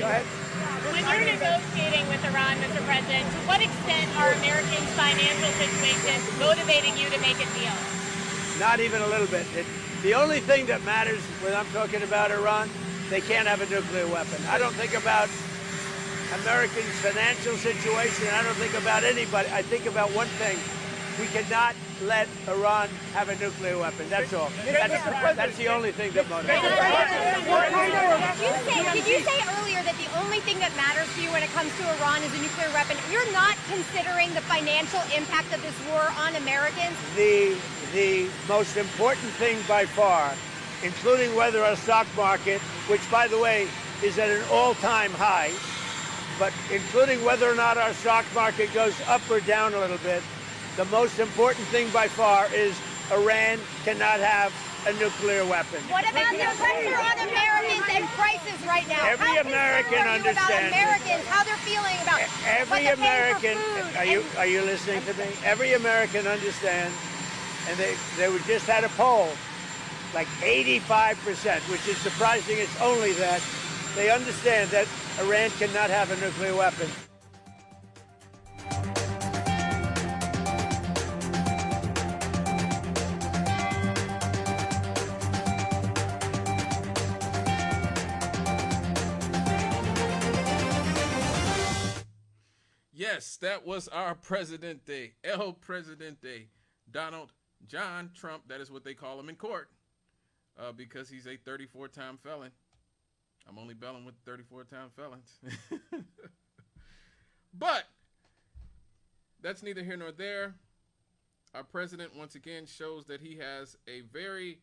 Go ahead. When you're negotiating with Iran, Mr. President, to what extent are Americans' financial situations motivating you to make a deal? Not even a little bit. The only thing that matters when I'm talking about Iran, they can't have a nuclear weapon. I don't think about Americans' financial situation. I don't think about anybody. I think about one thing. We cannot let Iran have a nuclear weapon. That's all. That's the only thing that motivates. Did you say earlier that the only thing that matters to you when it comes to Iran is a nuclear weapon? You're not considering the financial impact of this war on Americans? The most important thing by far, including whether our stock market, which, by the way, is at an all-time high, but including whether or not our stock market goes up or down a little bit, the most important thing by far is Iran cannot have a nuclear weapon. What about the pressure on Americans and prices right now? Every American understands. Americans, how they're feeling about every American. Are you listening to me? Every American understands, and they just had a poll, like 85%, which is surprising. It's only that they understand that Iran cannot have a nuclear weapon. Yes, that was our Presidente, El Presidente, Donald John Trump. That is what they call him in court because he's a 34-time felon. I'm only belling with 34-time felons. But that's neither here nor there. Our president, once again, shows that he has a very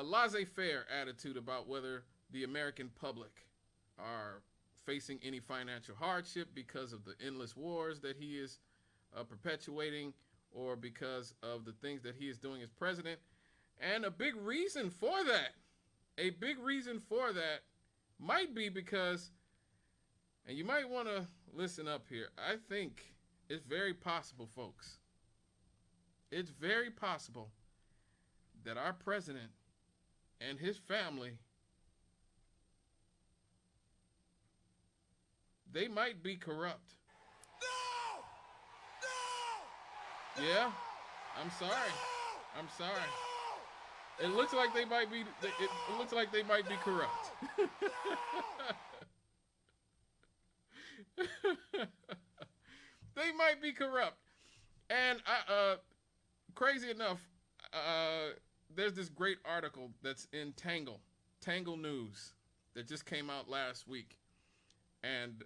laissez-faire attitude about whether the American public are facing any financial hardship because of the endless wars that he is perpetuating or because of the things that he is doing as president. And a big reason for that might be because, and you might want to listen up here, I think it's very possible, folks. It's very possible that our president and his family, they might be corrupt. No! No! Yeah, I'm sorry. No! I'm sorry. No! It looks like they might be. It looks like they might be corrupt. They might be corrupt, and crazy enough, there's this great article that's in Tangle News that just came out last week, and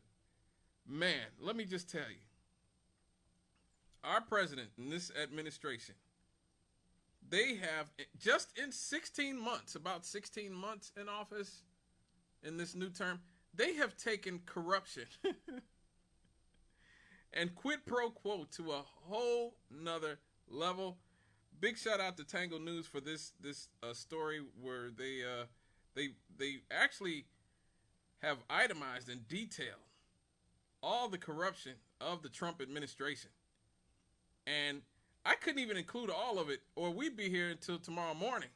man, let me just tell you, our president and this administration, they have, just in 16 months, about 16 months in office in this new term, they have taken corruption and quid pro quo to a whole nother level. Big shout out to Tangle News for this story where they actually have itemized in detail all the corruption of the Trump administration. And I couldn't even include all of it, or we'd be here until tomorrow morning.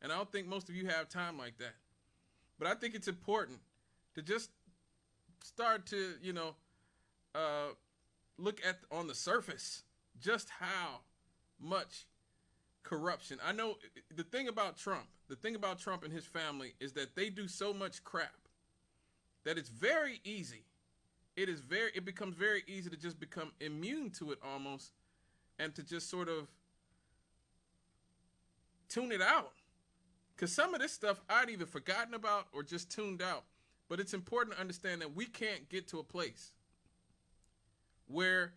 And I don't think most of you have time like that. But I think it's important to just start to, look at on the surface just how much corruption. I know the thing about Trump and his family is that they do so much crap that it's very easy. It becomes very easy to just become immune to it almost, and to just sort of tune it out. Because some of this stuff I'd either forgotten about or just tuned out. But it's important to understand that we can't get to a place where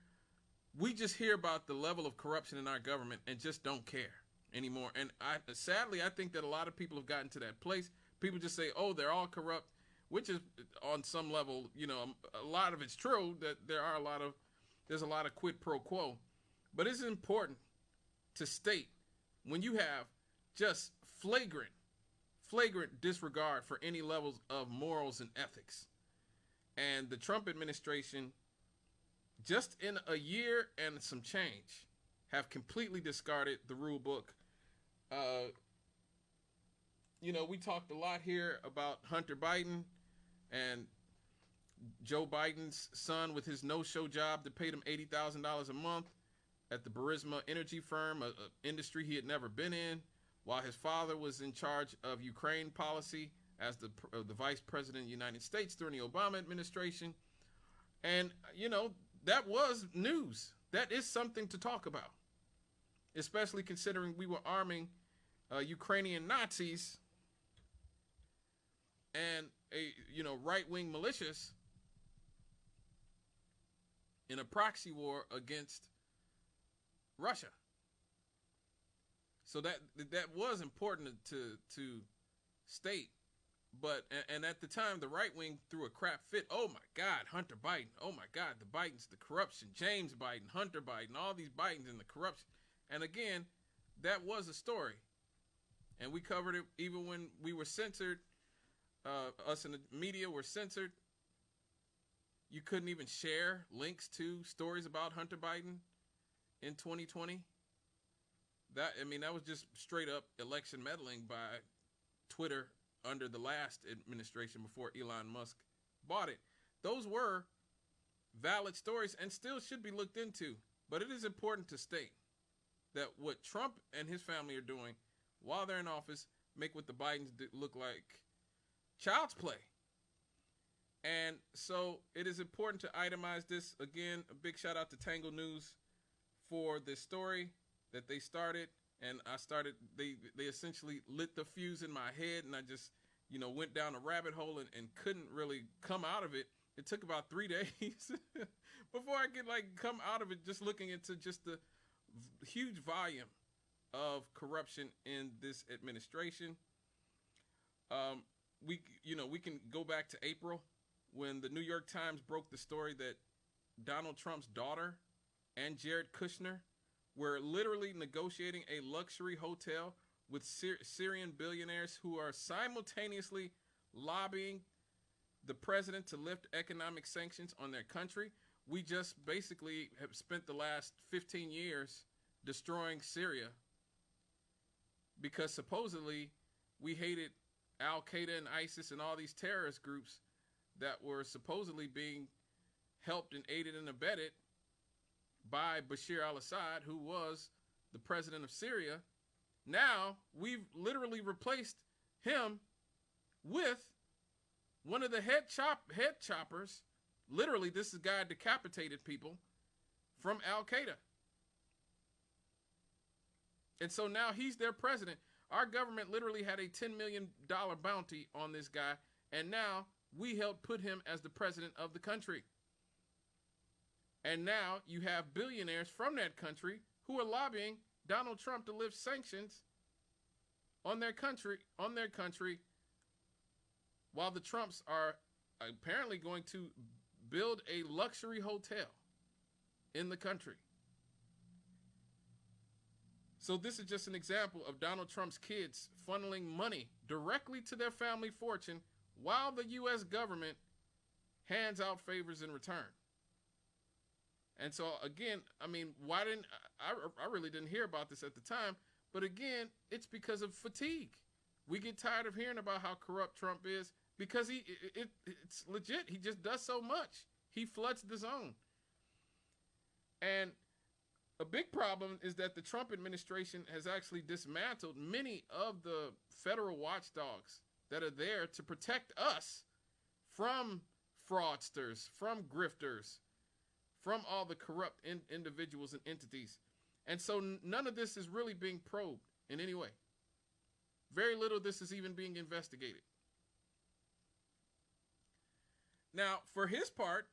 we just hear about the level of corruption in our government and just don't care anymore. And sadly, I think that a lot of people have gotten to that place. People just say, oh, they're all corrupt, which is on some level, a lot of it's true that there's a lot of quid pro quo. But it's important to state when you have just flagrant disregard for any levels of morals and ethics. And the Trump administration, just in a year and some change, have completely discarded the rule book. We talked a lot here about Hunter Biden, and Joe Biden's son with his no-show job that paid him $80,000 a month at the Burisma energy firm, an industry he had never been in, while his father was in charge of Ukraine policy as the vice president of the United States during the Obama administration. And, you know, that was news. That is something to talk about, especially considering we were arming Ukrainian Nazis and right-wing militias in a proxy war against Russia. So that was important to state. But and at the time, the right wing threw a crap fit. Oh my God, Hunter Biden. Oh my God, the Bidens, the corruption. James Biden, Hunter Biden, all these Bidens and the corruption. And again, that was a story, and we covered it even when we were censored. Us in the media were censored. You couldn't even share links to stories about Hunter Biden in 2020. That was just straight up election meddling by Twitter under the last administration before Elon Musk bought it. Those were valid stories and still should be looked into. But it is important to state that what Trump and his family are doing while they're in office make what the Bidens look like child's play. And so it is important to itemize this. Again, a big shout out to Tangle News for this story that they started. And they essentially lit the fuse in my head, and I just, went down a rabbit hole and couldn't really come out of it. It took about 3 days before I could come out of it, just looking into just the huge volume of corruption in this administration. We can go back to April when the New York Times broke the story that Donald Trump's daughter and Jared Kushner were literally negotiating a luxury hotel with Syrian billionaires who are simultaneously lobbying the president to lift economic sanctions on their country. We just basically have spent the last 15 years destroying Syria because supposedly we hated Al-Qaeda and ISIS and all these terrorist groups that were supposedly being helped and aided and abetted by Bashar al-Assad, who was the president of Syria. Now we've literally replaced him with one of the head choppers. Literally, this guy decapitated people from Al-Qaeda. And so now he's their president. Our government literally had a $10 million bounty on this guy, and now we helped put him as the president of the country. And now you have billionaires from that country who are lobbying Donald Trump to lift sanctions on their country, while the Trumps are apparently going to build a luxury hotel in the country. So this is just an example of Donald Trump's kids funneling money directly to their family fortune while the U.S. government hands out favors in return. And so, again, why didn't I really didn't hear about this at the time, but again, it's because of fatigue. We get tired of hearing about how corrupt Trump is because it's legit. He just does so much. He floods the zone. And a big problem is that the Trump administration has actually dismantled many of the federal watchdogs that are there to protect us from fraudsters, from grifters, from all the corrupt individuals and entities. And so none of this is really being probed in any way. Very little of this is even being investigated. Now, for his part,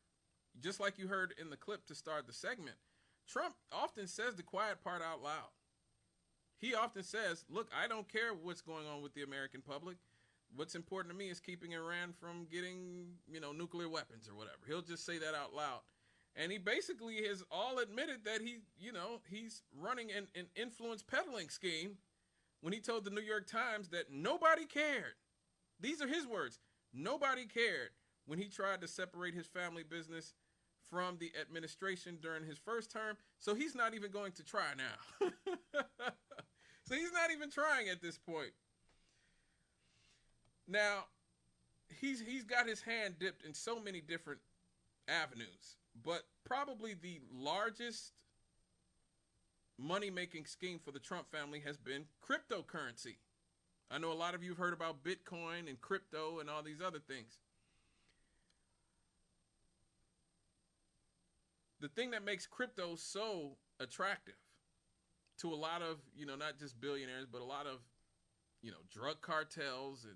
just like you heard in the clip to start the segment, Trump often says the quiet part out loud. He often says, look, I don't care what's going on with the American public. What's important to me is keeping Iran from getting, nuclear weapons or whatever. He'll just say that out loud. And he basically has all admitted that he's running an influence peddling scheme when he told the New York Times that nobody cared. These are his words. Nobody cared when he tried to separate his family business from the administration during his first term. So he's not even going to try now. So he's not even trying at this point. Now, he's got his hand dipped in so many different avenues, but probably the largest money-making scheme for the Trump family has been cryptocurrency. I know a lot of you have heard about Bitcoin and crypto and all these other things. The thing that makes crypto so attractive to a lot of, not just billionaires, but a lot of, drug cartels and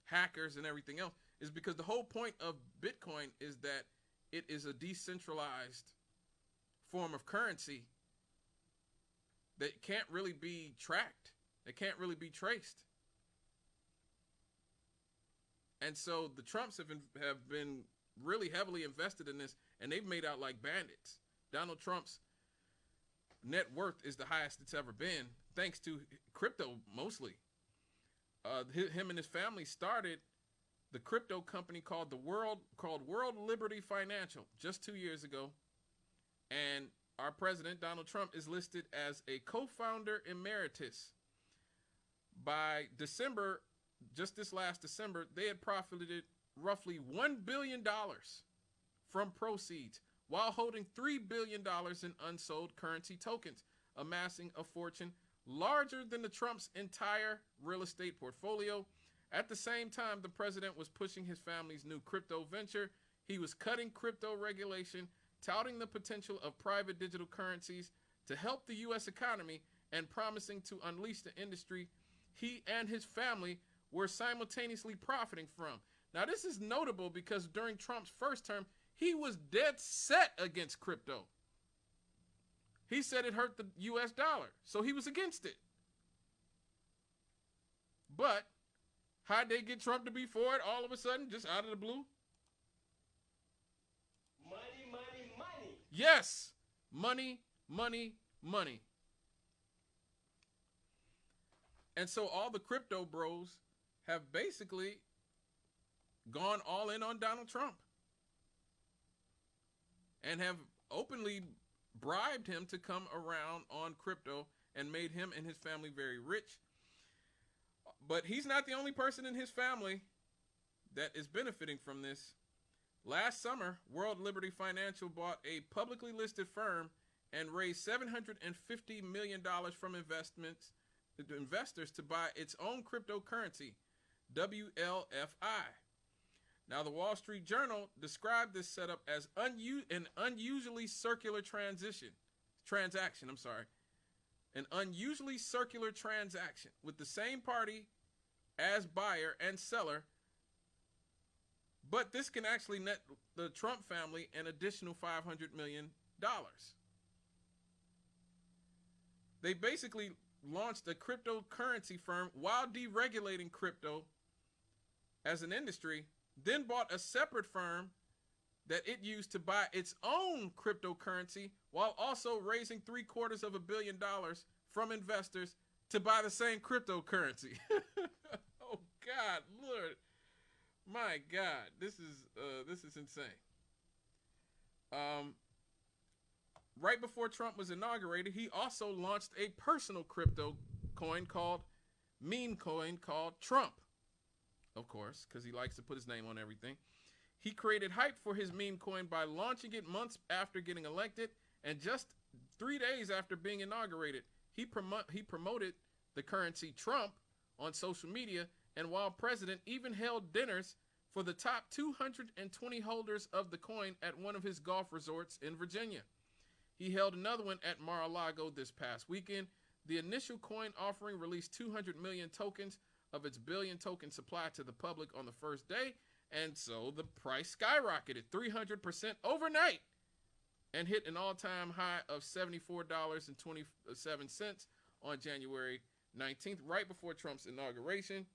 hackers and everything else is because the whole point of Bitcoin is that it is a decentralized form of currency that can't really be tracked. It can't really be traced. And so the Trumps have been really heavily invested in this, and they've made out like bandits. Donald Trump's net worth is the highest it's ever been, thanks to crypto mostly. Him and his family started the crypto company called World Liberty Financial just 2 years ago, and our president Donald Trump is listed as a co-founder emeritus. By December, just this last December, they had profited roughly $1 billion from proceeds while holding $3 billion in unsold currency tokens, amassing a fortune larger than the Trump's entire real estate portfolio. At the same time, the president was pushing his family's new crypto venture. He was cutting crypto regulation, touting the potential of private digital currencies to help the U.S. economy, and promising to unleash the industry he and his family were simultaneously profiting from. Now, this is notable because during Trump's first term, he was dead set against crypto. He said it hurt the U.S. dollar, so he was against it. But how'd they get Trump to be for it all of a sudden, just out of the blue? Money, money, money. Yes, money, money, money. And so all the crypto bros have basically gone all in on Donald Trump and have openly bribed him to come around on crypto and made him and his family very rich. But he's not the only person in his family that is benefiting from this. Last summer, World Liberty Financial bought a publicly listed firm and raised $750 million from investors to buy its own cryptocurrency, WLFI. Now, the Wall Street Journal described this setup as an unusually circular transaction. An unusually circular transaction with the same party as buyer and seller, but this can actually net the Trump family an additional $500 million. They basically launched a cryptocurrency firm while deregulating crypto as an industry, then bought a separate firm that it used to buy its own cryptocurrency while also raising $750 million from investors to buy the same cryptocurrency. Oh God, Lord, my God, this is insane. Right before Trump was inaugurated, he also launched a personal crypto coin called meme coin called Trump. Of course, because he likes to put his name on everything. He created hype for his meme coin by launching it months after getting elected, and just 3 days after being inaugurated, he promoted the currency Trump on social media, and while president, even held dinners for the top 220 holders of the coin at one of his golf resorts in Virginia. He held another one at Mar-a-Lago this past weekend. The initial coin offering released 200 million tokens of its billion token supply to the public on the first day, and so the price skyrocketed 300% overnight and hit an all-time high of $74.27 on January 19th, right before Trump's inauguration.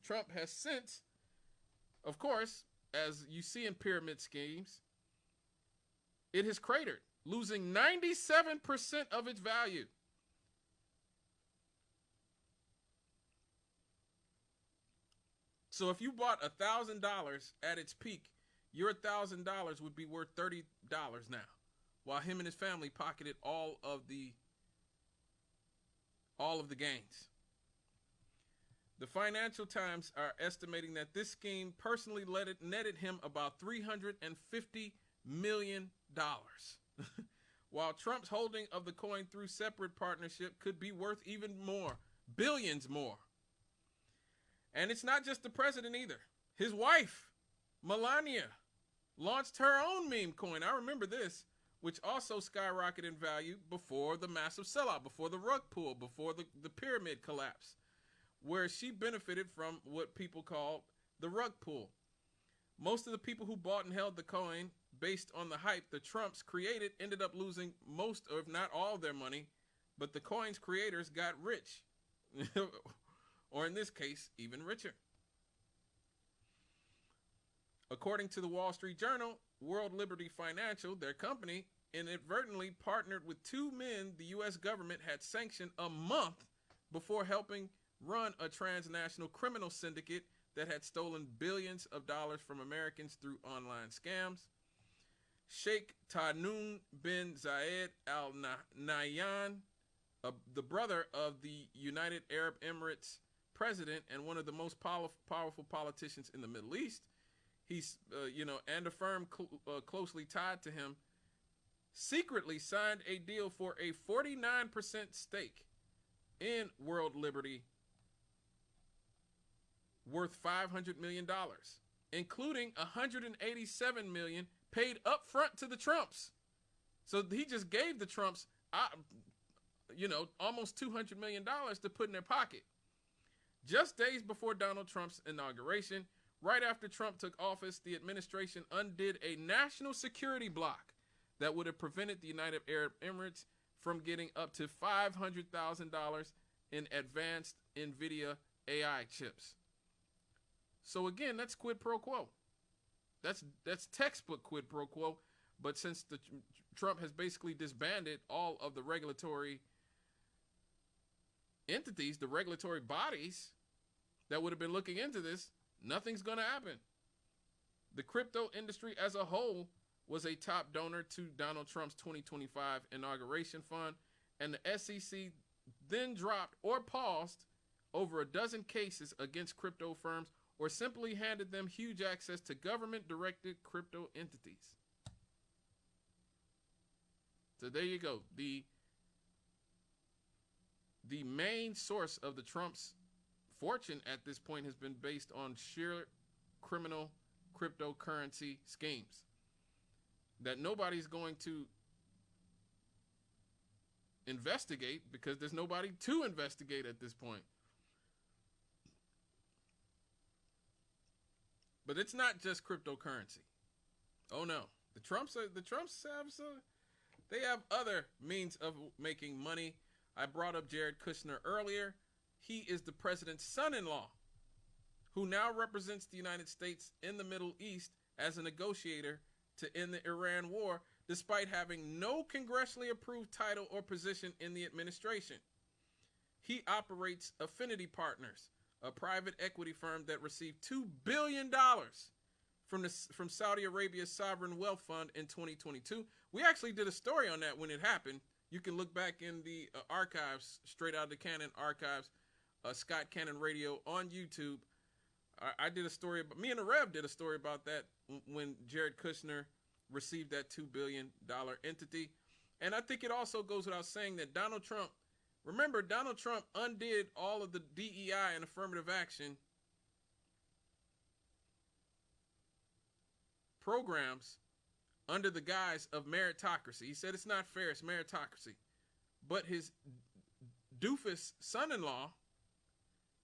Trump has since, of course, as you see in pyramid schemes, it has cratered, losing 97% of its value. So if you bought $1,000 at its peak, your $1,000 would be worth $30 now, while him and his family pocketed all of the gains. The Financial Times are estimating that this scheme personally netted him about $350 million. While Trump's holding of the coin through separate partnership could be worth even more, billions more. And it's not just the president either. His wife, Melania, launched her own meme coin. I remember this, which also skyrocketed in value before the massive sellout, before the rug pull, before the pyramid collapse, where she benefited from what people call the rug pull. Most of the people who bought and held the coin based on the hype the Trumps created ended up losing most, or if not all, of their money, but the coin's creators got rich, or in this case, even richer. According to the Wall Street Journal, World Liberty Financial, their company, inadvertently partnered with two men the U.S. government had sanctioned a month before helping run a transnational criminal syndicate that had stolen billions of dollars from Americans through online scams. Sheikh Tahnoon bin Zayed Al Nahyan, the brother of the United Arab Emirates president and one of the most powerful politicians in the Middle East, he's, and a firm closely tied to him, secretly signed a deal for a 49% stake in World Liberty worth $500 million, including $187 million paid up front to the Trumps. So he just gave the Trumps, almost $200 million to put in their pocket. Just days before Donald Trump's inauguration, right after Trump took office, the administration undid a national security block that would have prevented the United Arab Emirates from getting up to $500,000 in advanced NVIDIA AI chips. So again, that's quid pro quo. That's textbook quid pro quo. But since Trump has basically disbanded all of the regulatory entities, the regulatory bodies that would have been looking into this, nothing's going to happen. The crypto industry as a whole was a top donor to Donald Trump's 2025 inauguration fund, and the SEC then dropped or paused over a dozen cases against crypto firms, or simply handed them huge access to government-directed crypto entities. So there you go. The main source of the Trump's fortune at this point has been based on sheer criminal cryptocurrency schemes that nobody's going to investigate because there's nobody to investigate at this point. But it's not just cryptocurrency. Oh no, the Trumps have they have other means of making money. I brought up Jared Kushner earlier. He is the president's son-in-law, who now represents the United States in the Middle East as a negotiator to end the Iran war, despite having no congressionally approved title or position in the administration. He operates Affinity Partners, a private equity firm that received $2 billion from Saudi Arabia's sovereign wealth fund in 2022. We actually did a story on that when it happened. You can look back in the archives, straight out of the Cannon archives, Scott Cannon Radio on YouTube. I did a story, me and the Rev did a story about that when Jared Kushner received that $2 billion entity. And I think it also goes without saying that Donald Trump undid all of the DEI and affirmative action programs under the guise of meritocracy. He said it's not fair, it's meritocracy. But his doofus son-in-law,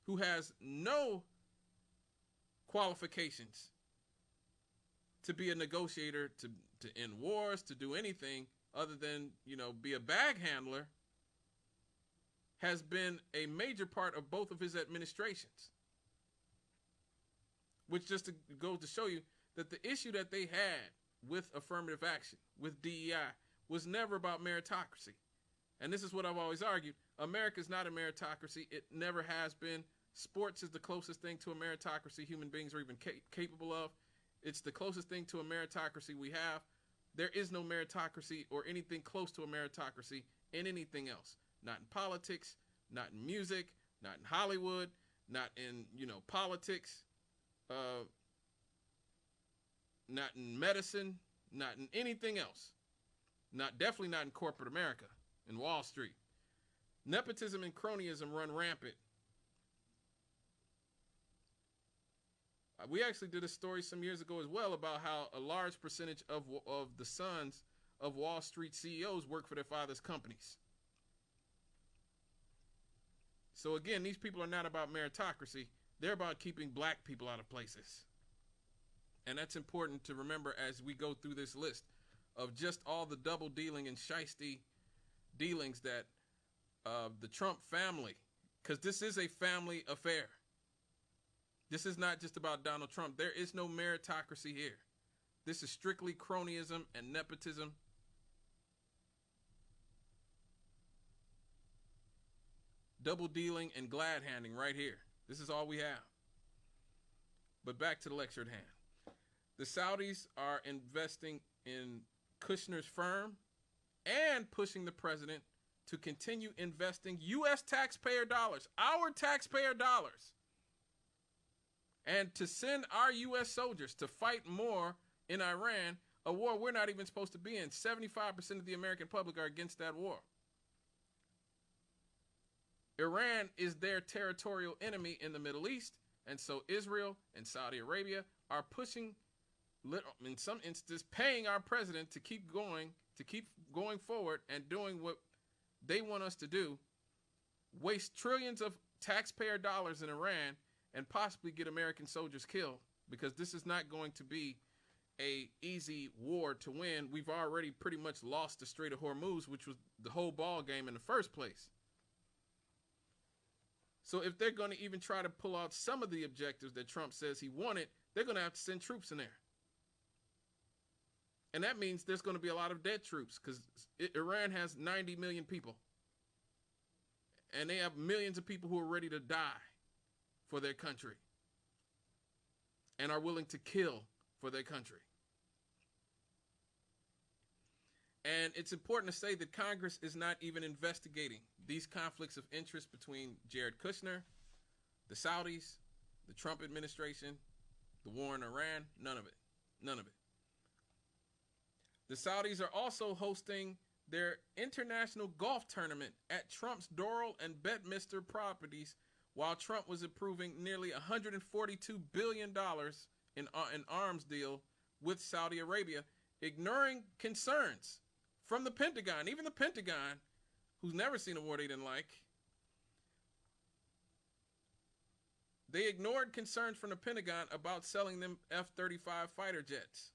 who has no qualifications to be a negotiator, to end wars, to do anything other than, be a bag handler, has been a major part of both of his administrations. Which just goes to show you that the issue that they had with affirmative action, with DEI, was never about meritocracy. And this is what I've always argued. America is not a meritocracy. It never has been. Sports is the closest thing to a meritocracy human beings are even capable of. It's the closest thing to a meritocracy we have. There is no meritocracy or anything close to a meritocracy in anything else. Not in politics, not in music, not in Hollywood, not in, politics, not in medicine, not in anything else. Definitely not in corporate America, in Wall Street. Nepotism and cronyism run rampant. We actually did a story some years ago as well about how a large percentage of the sons of Wall Street CEOs work for their father's companies. So again, these people are not about meritocracy. They're about keeping black people out of places. And that's important to remember as we go through this list of just all the double dealing and shiesty dealings that the Trump family, because this is a family affair. This is not just about Donald Trump. There is no meritocracy here. This is strictly cronyism and nepotism. Double dealing and glad handing right here. This is all we have. But back to the lecture at hand. The Saudis are investing in Kushner's firm and pushing the president to continue investing U.S. taxpayer dollars, our taxpayer dollars, and to send our U.S. soldiers to fight more in Iran, a war we're not even supposed to be in. 75% of the American public are against that war. Iran is their territorial enemy in the Middle East, and so Israel and Saudi Arabia are pushing, in some instances, paying our president to keep going forward and doing what they want us to do, waste trillions of taxpayer dollars in Iran, and possibly get American soldiers killed, because this is not going to be a easy war to win. We've already pretty much lost the Strait of Hormuz, which was the whole ball game in the first place. So if they're going to even try to pull out some of the objectives that Trump says he wanted, they're going to have to send troops in there. And that means there's going to be a lot of dead troops, because Iran has 90 million people. And they have millions of people who are ready to die for their country and are willing to kill for their country. And it's important to say that Congress is not even investigating these conflicts of interest between Jared Kushner, the Saudis, the Trump administration, the war in Iran. None of it. None of it. The Saudis are also hosting their international golf tournament at Trump's Doral and Bedminster properties, while Trump was approving nearly $142 billion in arms deal with Saudi Arabia, ignoring concerns from the Pentagon. Even the Pentagon, who's never seen a war they didn't like, they ignored concerns from the Pentagon about selling them F-35 fighter jets.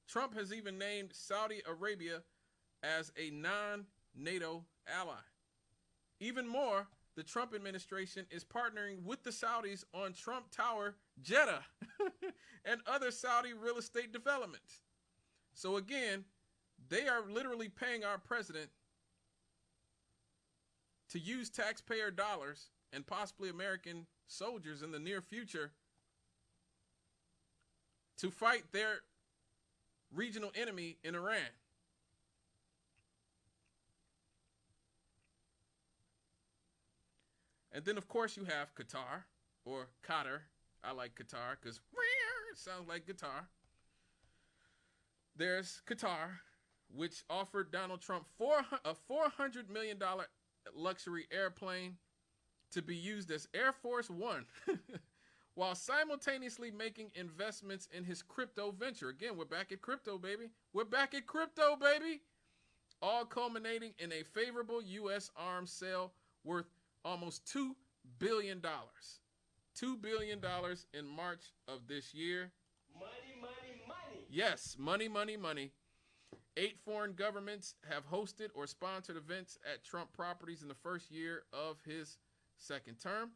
Trump has even named Saudi Arabia as a non-NATO ally. Even more, the Trump administration is partnering with the Saudis on Trump Tower, Jeddah, and other Saudi real estate developments. So again, they are literally paying our president to use taxpayer dollars and possibly American soldiers in the near future to fight their regional enemy in Iran. And then, of course, you have Qatar, or Qatar. I like Qatar because it sounds like guitar. There's Qatar, which offered Donald Trump a $400 million luxury airplane to be used as Air Force One, while simultaneously making investments in his crypto venture. Again, we're back at crypto, baby. We're back at crypto, baby. All culminating in a favorable U.S. arms sale worth almost $2 billion. $2 billion in March of this year. Money, money, money. Yes, money, money, money. 8 foreign governments have hosted or sponsored events at Trump properties in the first year of his second term.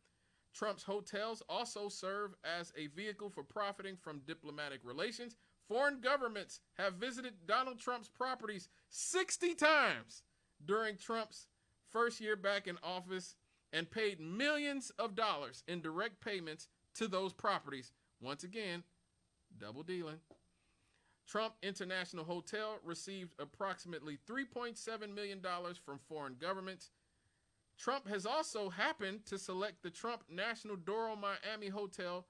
Trump's hotels also serve as a vehicle for profiting from diplomatic relations. Foreign governments have visited Donald Trump's properties 60 times during Trump's first year back in office and paid millions of dollars in direct payments to those properties. Once again, double dealing. Trump International Hotel received approximately $3.7 million from foreign governments. Trump has also happened to select the Trump National Doral Miami Hotel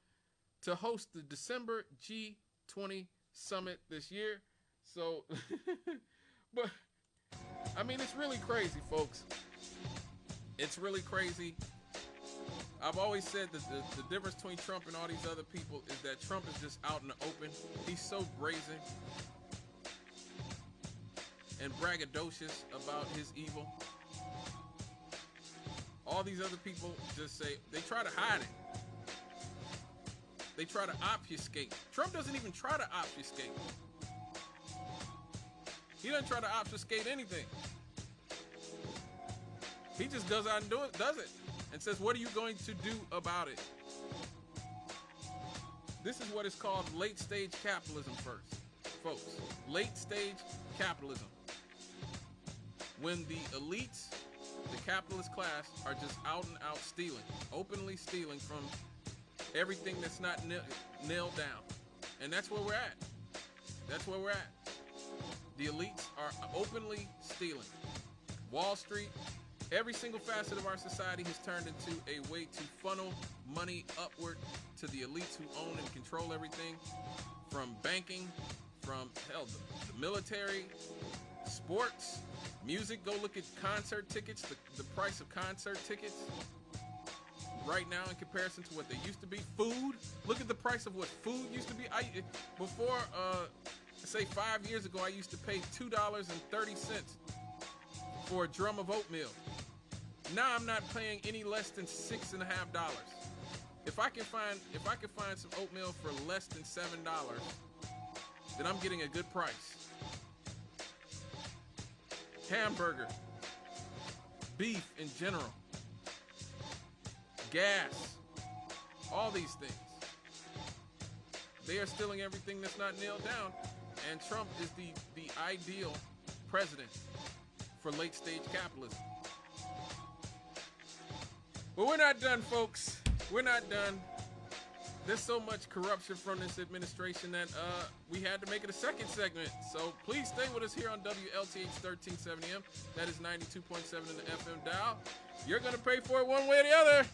to host the December G20 summit this year. So, but, I mean, it's really crazy, folks. It's really crazy. I've always said that the difference between Trump and all these other people is that Trump is just out in the open. He's so brazen and braggadocious about his evil. All these other people just say, they try to hide it. They try to obfuscate. Trump doesn't even try to obfuscate. He doesn't try to obfuscate anything. He just goes out and does it, and says, what are you going to do about it? This is what is called late stage capitalism first, folks. Late stage capitalism. When the elites, the capitalist class, are just out and out stealing, openly stealing from everything that's not nailed down. And that's where we're at. That's where we're at. The elites are openly stealing. Wall Street, every single facet of our society has turned into a way to funnel money upward to the elites who own and control everything, from banking, from hell, the military, sports, music. Go look at concert tickets, the price of concert tickets right now in comparison to what they used to be. Food, look at the price of what food used to be. Before, say 5 years ago, I used to pay $2.30 for a drum of oatmeal. Now I'm not paying any less than $6.50. If I can find some oatmeal for less than $7, then I'm getting a good price. Hamburger, beef in general, gas, all these things. They are stealing everything that's not nailed down, and Trump is the ideal president for late stage capitalism. But we're not done, folks. We're not done. There's so much corruption from this administration that we had to make it a second segment. So please stay with us here on WLTH 1370M. That is 92.7 in the FM dial. You're going to pay for it one way or the other.